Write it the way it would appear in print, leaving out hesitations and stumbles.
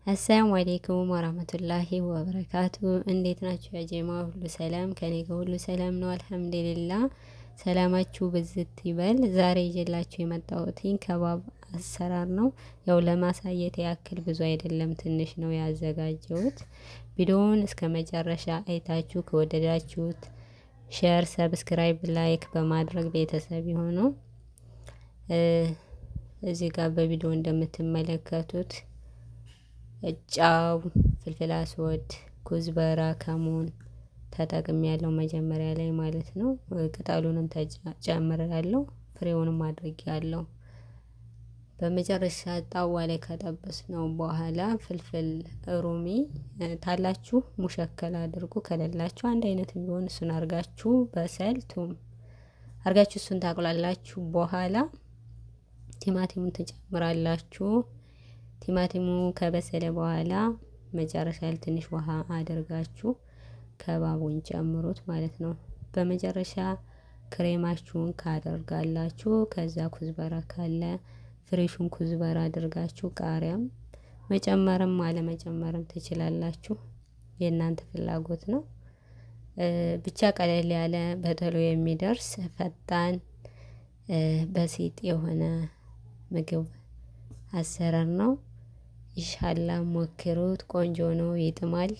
አሰላሙ አሌይኩም ወራህመቱላሂ ወበረካቱ። እንዴት ናችሁ ያጀማ? ሁሉ ሰላም ከኔ ጋር ሁሉ ሰላም ነው አልሐምዱሊላ። ሰላማችሁ ብዝት ይበል። ዛሬ ይዤላችሁ የመጣሁት ከባብ አሰራር ነው። ያው ለማሳየት ያክል ብዙ አይደለም፣ ትንሽ ነው ያዘጋጀሁት። ቪዲዮውን እስከ መጨረሻ አይታችሁ ከወደዳችሁት ሼር፣ ሰብስክራይብ፣ ላይክ በማድረግ ቤተሰብ የሆኑ እዚህ ጋር በቪዲዮ እንደምትመለከቱት ጫው፣ ፍልፍል አስወድ፣ ኩዝበራ፣ ከሙን ተጠቅሜ ያለው መጀመሪያ ላይ ማለት ነው። ቅጠሉንም ጨምሬያለሁ፣ ፍሬውንም አድርጌያለሁ። በመጨረሻ ጣዋ ላይ ከጠበስ ነው በኋላ ፍልፍል ሩሚ ታላችሁ ሙሸከል አድርጉ፣ ከሌላችሁ አንድ አይነት ቢሆን እሱን አርጋችሁ በሰል ቱም አርጋችሁ እሱን ታቁላላችሁ። በኋላ ቲማቲሙን ትጨምራላችሁ። ቲማቲሙ ከበሰለ በኋላ መጨረሻ ላይ ትንሽ ውሃ አድርጋችሁ ከባቡን ጨምሩት ማለት ነው። በመጨረሻ ክሬማችሁን ካደርጋላችሁ ከዛ ኩዝበራ ካለ ፍሬሹን ኩዝበራ አድርጋችሁ ቃሪያም መጨመርም አለመጨመርም ትችላላችሁ፣ የእናንተ ፍላጎት ነው። ብቻ ቀለል ያለ በቶሎ የሚደርስ ፈጣን በሲጥ የሆነ ምግብ አሰራር ነው። ኢንሻአላህ ሞክሩት፣ ቆንጆ ነው፣ ይጥማል።